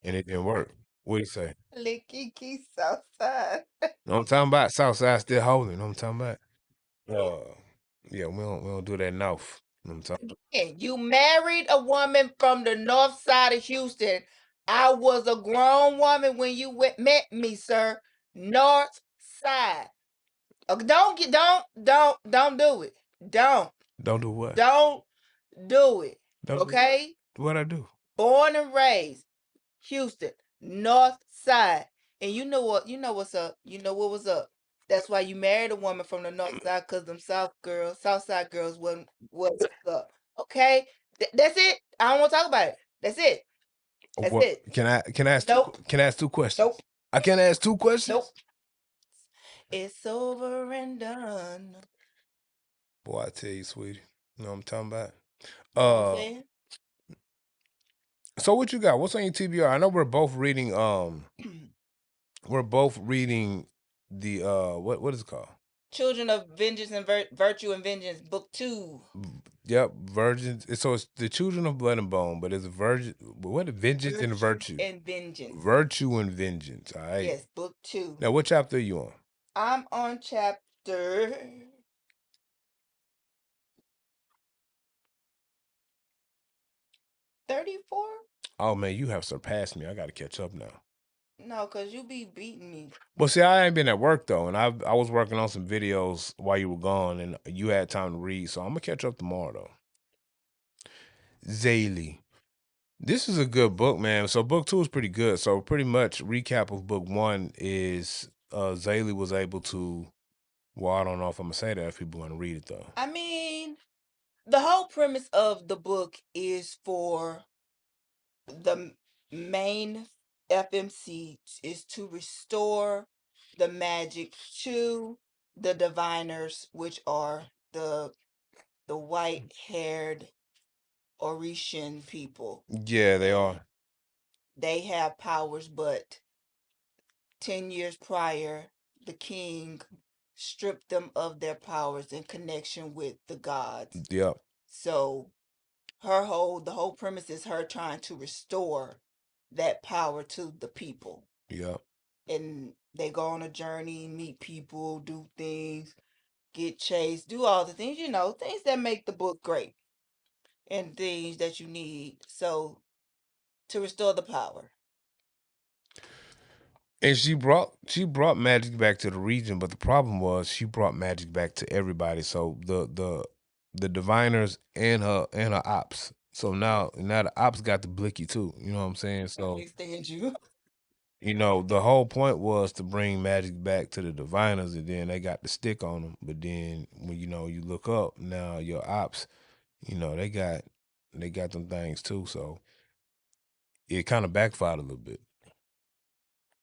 and it didn't work. What do you say? Likiki Southside. Know what I'm talking about? Southside still holding. Know what I'm talking about? Yeah, we don't do that enough. Know what I'm talking And you married a woman from the North Side of Houston. I was a grown woman when you met me, sir. North Side. Don't do it. Don't Don't do what? don't do it. Don't do Okay? what I do. Born and raised Houston, North Side. And you know what? You know what's up. You know what was up. That's why you married a woman from the North Side, because them South Side girls wasn't up. Okay? That's it. I don't want to talk about it. That's it. That's What it. can I ask Nope. can I ask two questions? Nope. I can't ask two questions? Nope. It's over and done. Boy, I tell you, sweetie. You know what I'm talking about? You know what I'm Uh saying? so what you got? What's on your TBR? I know we're both reading the what is it called? Children of Vengeance and Virtue and Vengeance, Book 2. Yep, Virgins. So it's the Children of Blood and Bone, but it's virgin. What? Vengeance and Virtue. And Vengeance. Virtue and Vengeance. All right. Yes, Book 2. Now, what chapter are you on? I'm on chapter 34. Oh man, you have surpassed me. I got to catch up now. No, because you be beating me. Well, see, I ain't been at work though, and I was working on some videos while you were gone, and you had time to read, so I'm gonna catch up tomorrow though. Zaylee. This is a good book, man. So book 2 is pretty good. So pretty much recap of book 1 is Zaylee was able to, well, I don't know if I'm gonna say that if people want to read it though. I mean, the whole premise of the book is for the main FMC is to restore the magic to the diviners, which are the white-haired Orishan people. Yeah, they are. They have powers, but 10 years prior, the king stripped them of their powers in connection with the gods. Yep. So the whole premise is her trying to restore that power to the people. Yep. And they go on a journey, meet people, do things. get chased, do all the things, things that make the book great and things that you need. So to restore the power. And she brought magic back to the region, but the problem was she brought magic back to everybody. So the diviners and her ops. So now the ops got the blicky too. You know what I'm saying? I So can't stand you. the whole point was to bring magic back to the diviners, and then they got the stick on them. But then when you look up now, your ops, they got them things too. So it kind of backfired a little bit.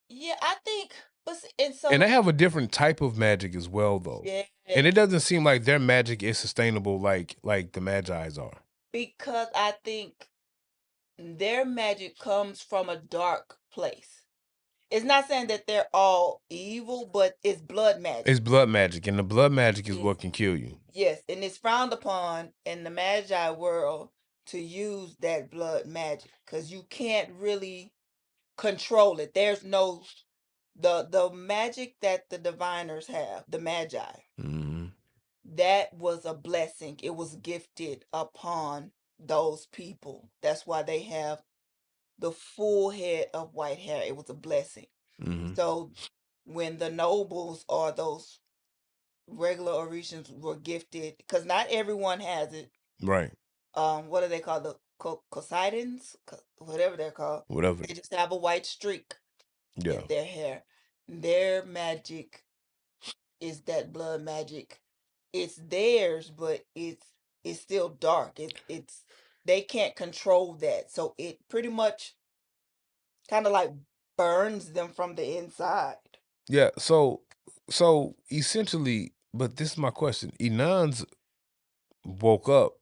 Yeah, I think, and And so they have a different type of magic as well, though. yeah, And it doesn't seem like their magic is sustainable like the Magi's are. because I think their magic comes from a dark place. It's not saying that they're all evil, but it's blood magic. It's blood magic, and the blood magic is It's, what can kill you. yes, and it's frowned upon in the Magi world to use that blood magic because you can't really control it. There's no the magic that the diviners have, the Magi. Mhm. That was a blessing. It was gifted upon those people. That's why they have the full head of white hair. It was a blessing. Mhm. So when the nobles or those regular Orishans were gifted, because not everyone has it. Right. What are they called? The Poseidons, whatever they're called. Whatever. They just have a white streak Yeah. in their hair. Their magic is that blood magic. It's theirs, but it's still dark. It's they can't control that, so it pretty much kind of like burns them from the inside. Yeah. So essentially, but this is my question. Inan's woke up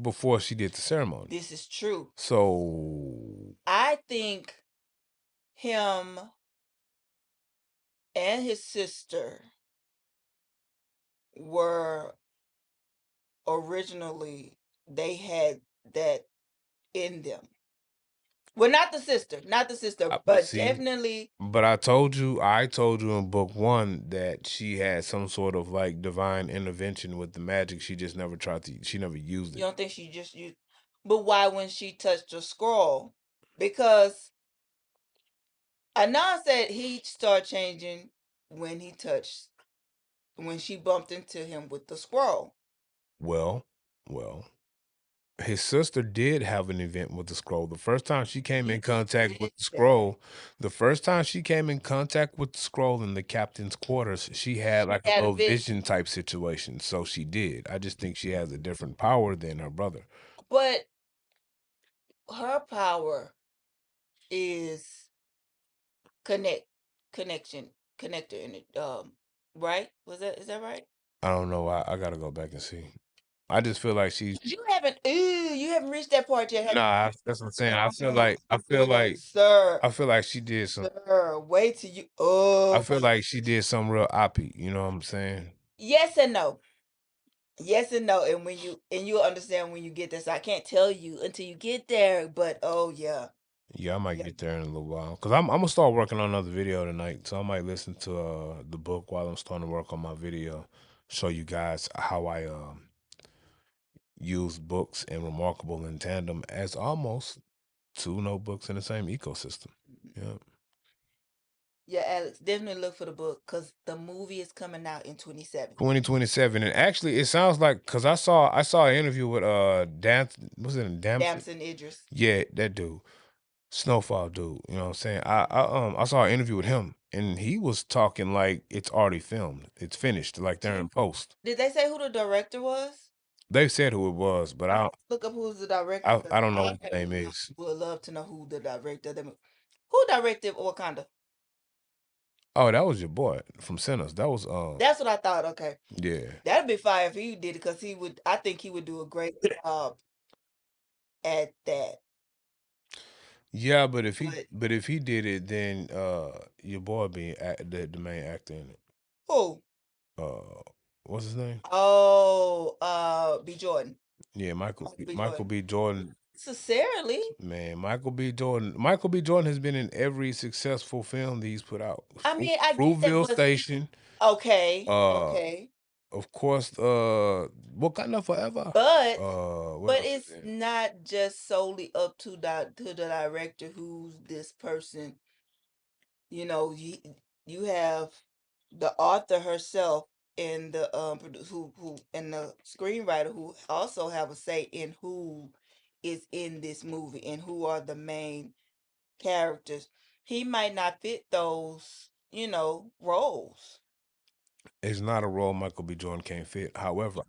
before she did the ceremony. This is true. So I think him and his sister were originally they had that in them. Well, not the sister, but see, definitely but I told you in book one that she had some sort of like divine intervention with the magic. She just never she never used you it. don't think she just used. But why when she touched the scroll? Because Anan said he started changing when he touched when she bumped into him with the scroll. Well, well, his sister did have an event with the scroll. The first time she came He in contact did with the that. scroll, the first time she came in contact with the scroll in the captain's quarters, she had She like a had a little vision. vision type situation. So she did. I just think she has a different power than her brother. But her power is connect connection connector in it. Right? Is that right? I don't know. I gotta go back and see. I just feel like she's You haven't reached that part yet, have nah. That's what I'm saying. I feel you? like I feel like Sir, I feel like she did some. sir, wait till you I feel like she did some real oppy. You know what I'm saying? yes and no. Yes and no. And you'll understand when you get there. So I can't tell you until you get there, but oh yeah. Yeah, I might Yeah. get there in a little while because I'm gonna start working on another video tonight. So I might listen to the book while I'm starting to work on my video. Show you guys how I use books and Remarkable in tandem as almost two notebooks in the same ecosystem. Mhm. Yeah. Yeah, Alex, definitely look for the book because the movie is coming out in 27. 2027. And actually it sounds like because I saw an interview with Dan was it Damson? Damson Idris. Yeah, that dude. Snowfall dude, you know what I'm saying? I saw an interview with him and he was talking like it's already filmed. It's finished, like they're in post. Did they say who the director was? They said who it was, but Look up who's the director I, because I don't know I what the name is. would love to know who the director. Who directed Wakanda? Oh, that was your boy from Sinners. That was That's what I thought. Okay, yeah. that'd be fire if he did it because he would. I think he would do a great job at that. Yeah, but if he But but if he did it, then your boy being the main actor in it. who? Uh what's his name? Oh, B. Jordan. Yeah, Michael B. Michael Jordan. B. Jordan. Sincerely, Man, Michael B. Jordan. Michael B. Jordan has been in every successful film that he's put out. I mean, I get that, Fruitville but Station, okay, uh, okay. of course, Wakanda Forever. But What but else is it's in? not just solely up to the director who's this person. You know, you have the author herself and the who and the screenwriter who also have a say in who is in this movie and who are the main characters. He might not fit those, roles. It's not a role Michael B. Jordan can't fit. However,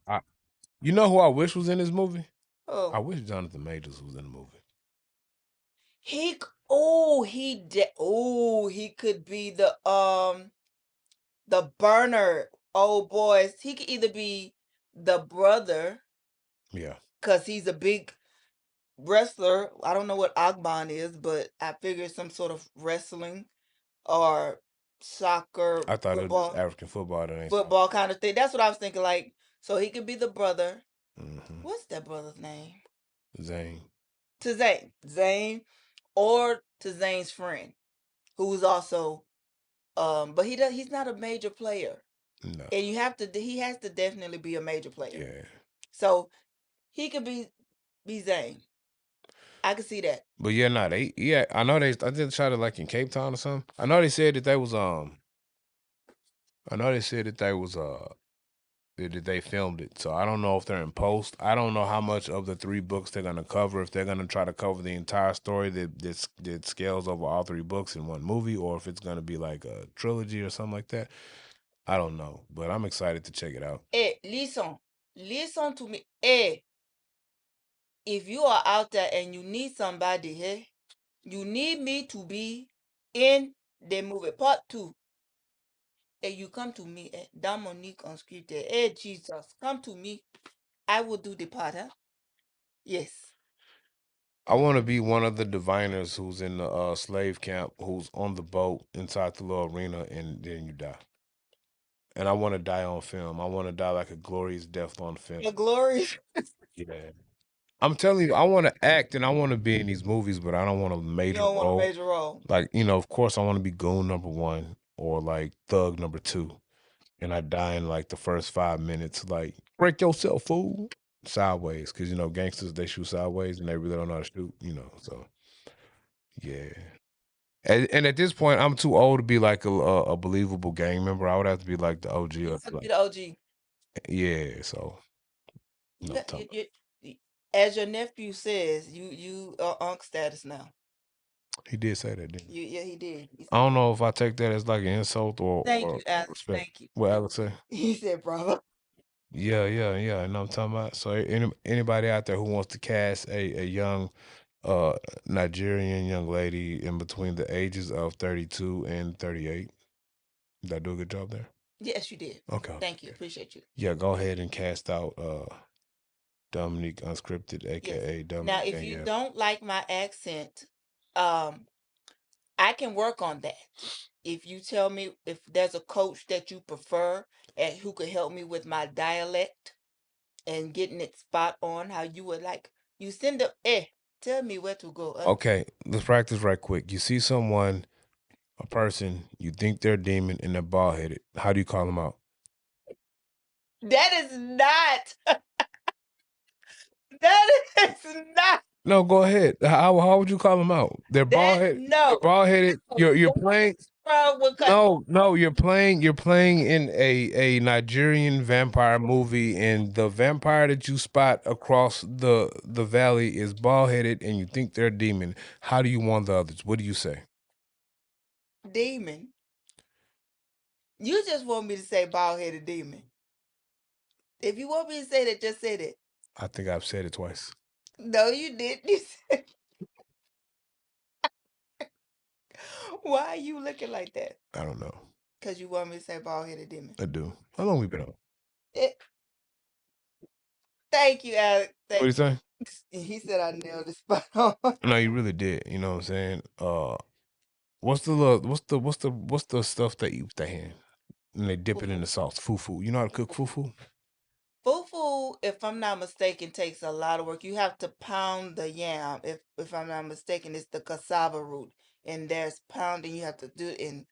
you know who I wish was in this movie? I Oh, wish Jonathan Majors was in the movie. he could be the burner. Oh boys, he could either be the brother Yeah, because he's a big wrestler. I don't know what Agbon is, but I figure some sort of wrestling or soccer, I thought it was just football, African football that ain't soccer. football kind of thing. That's what I was thinking. Like, so he could be the brother. Hmm. What's that brother's name? Zane, To Zane, or to Zane's friend, who's also but he's not a major player, no, and he has to definitely be a major player. yeah, So he could be Zane. I could see that. but yeah, no, yeah, I know I did try to like in Cape Town or something. I know they said that they was I know they said that they was that they filmed it. So I don't know if they're in post. I don't know how much of the three books they're gonna cover. If they're gonna try to cover the entire story that scales over all three books in one movie, or if it's gonna be like a trilogy or something like that. I don't know, but I'm excited to check it out. Hey, listen to me. Hey, if you are out there and you need somebody, hey, you need me to be in the movie part two. Hey, you come to me, Dominique unscripted. Hey, Jesus, come to me. I will do the part, huh? Yes. I want to be one of the diviners who's in the slave camp, who's on the boat inside the little arena, and then you die. And I want to die on film. I want to die like a glorious death on film. The glory. Yeah. I'm telling you, I want to act and I want to be in these movies, but I don't want a You major don't want a role. major role. Like, of course, I want to be goon number one or like thug number two. And I die in like the first 5 minutes, like, break yourself, fool. Sideways. Cause, gangsters, they shoot sideways and they really don't know how to shoot. So, yeah. And at this point, I'm too old to be like a believable gang member. I would have to be like the OG You or have to be like, the OG. yeah. So, Yeah, talking as your nephew says, you are unk status now. he did say that, didn't he? Yeah, he did. I don't know if I take that as like an insult Thank or you, Alex. respect. Thank you. What Alex say? He said, brother. Yeah, yeah, yeah. You know what I'm talking about? So anybody out there who wants to cast a young uh Nigerian young lady in between the ages of 32 and 38. Did I do a good job there? Yes, you did. Okay, okay, Thank you. okay. Appreciate you. Yeah, go ahead and cast out Dominique Unscripted, Yes. aka Now, Dominique if you Danielle. don't like my accent, um, I can work on that. If you tell me if there's a coach that you prefer and who could help me with my dialect and getting it spot on how you would like, you send up, tell me where to go. Okay, let's practice right quick. You see someone, a person, you think they're a demon and they're bald headed. How do you call them out? That is not, that is not, No, go ahead. How would you call them out? They're bald that, headed. You're no. bald headed. You're playing. Bro, because No, you're playing in a Nigerian vampire movie, and the vampire that you spot across the valley is bald headed, and you think they're a demon. How do you want the others? What do you say? demon, you just want me to say bald headed demon. If you want me to say that, just say that. I think I've said it twice. No, you didn't. You said, why are you looking like that? I don't know. Because you want me to say bald headed demon. I do. How long we been on? Eh, thank you, Alex. What do Thank you say? you. He said I nailed it spot on. No, you really did. You know what I'm saying? What's the stuff they eat with their hand and they dip it in Fufu. the sauce? Fufu. You know how to cook fufu? Fufu, if I'm not mistaken, takes a lot of work. You have to pound the yam. If I'm not mistaken, it's the cassava root, and there's pounding. You have to do it in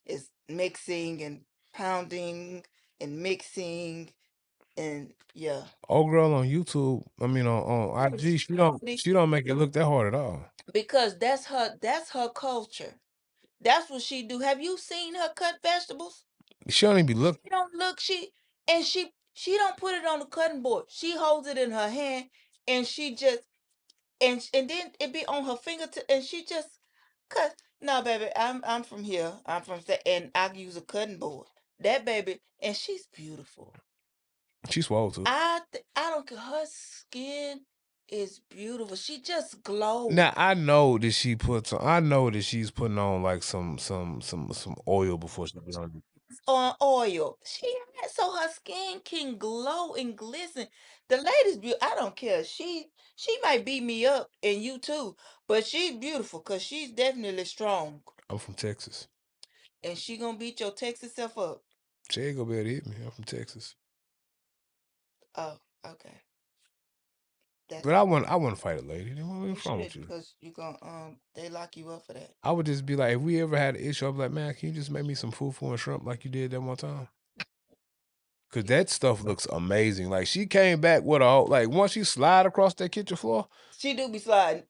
it's mixing and pounding. and mixing and yeah. Old girl on YouTube, I mean on IG, she don't make it look that hard at all. Because that's her culture. That's what she do. Have you seen her cut vegetables? She don't even be looking. She don't look she don't put it on the cutting board. She holds it in her hand and she just and then it be on her fingertip and she just cut. No, baby, I'm from here. I'm from and I use a cutting board. That baby and she's beautiful. She's swole too. I don't care. Her skin is beautiful. She just glows Now I know that I know that she's putting on like some oil before she put on. on oil. So her skin can glow and glisten. The lady's beautiful. I don't care. She might beat me up and you too, but she's beautiful because she's definitely strong. I'm from Texas. And she gonna beat your Texas self up. She ain't gonna be able to hit me. I'm from Texas. Oh, okay. That's But I wouldn't fight a lady. Then you what's wrong should with you? because you gonna they lock you up for that. I would just be like, if we ever had an issue, I'd be like, man, can you just make me some fufu and shrimp like you did that one time? Cause that stuff looks amazing. Like she came back with a like once she slide across that kitchen floor She do be sliding.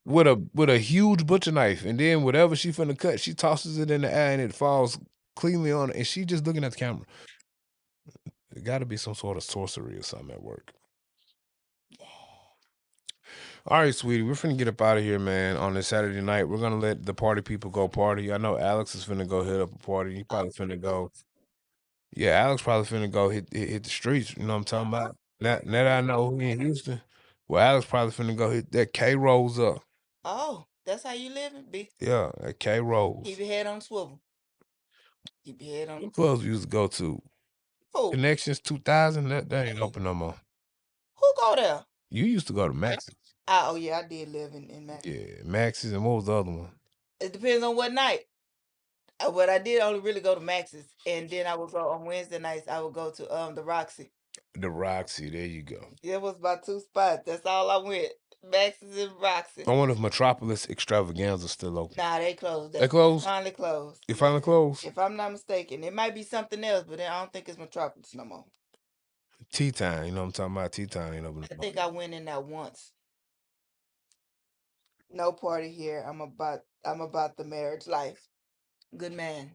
with a huge butcher knife, and then whatever she finna cut, she tosses it in the air and it falls cleanly on it, and she just looking at the camera. It got to be some sort of sorcery or something at work. All right, sweetie, we're finna get up out of here, man. On this Saturday night, we're gonna let the party people go party. I know Alex is finna go hit up a party. He probably finna go. Yeah, Alex probably finna go hit the streets. You know what I'm talking about? Now that I know who in Houston, well, Alex probably finna go hit that K Rolls up. Oh, that's how you living? Be Yeah, that K keep Rolls. your head on swivel. Keep your head on What clubs we used to go to? who? Connections 2000. That ain't open no more. Who go there? You used to go to Max's. Oh yeah, I did live in Mac. Yeah, Max's, and what was the other one? It depends on what night. But I did only really go to Max's, and then I would go on Wednesday nights. I would go to the Roxy. The Roxy. There you go. It was my two spots. That's all I went. Max's and Roxy. I wonder if Metropolis Extravaganza still open. Nah, they closed. They They closed? finally closed. It finally closed? If I'm not mistaken, it might be something else, but I don't think it's Metropolis no more. T-Time, you know what I'm talking about? T-Time ain't open I no more. think I went in that once. No party here. I'm about the marriage life. Good man.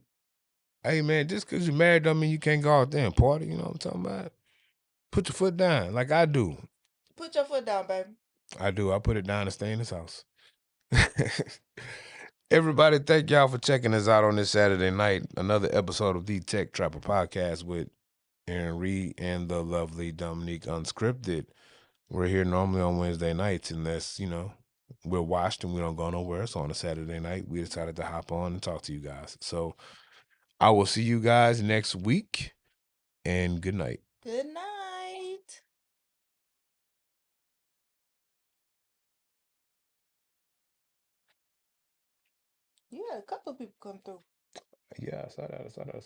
Hey, man, just because you're married don't mean you can't go out there and party, you know what I'm talking about? Put your foot down like I do. Put your foot down, baby. I do. I put it down and stay in this house. Everybody, thank y'all for checking us out on this Saturday night. Another episode of the Tech Trapper Podcast with Aaron Reed and the lovely Dominique Unscripted. We're here normally on Wednesday nights, unless, we're washed and we don't go nowhere. So on a Saturday night, we decided to hop on and talk to you guys. So I will see you guys next week, and good night. Good night. You had a couple of people come through. Yeah, I saw that.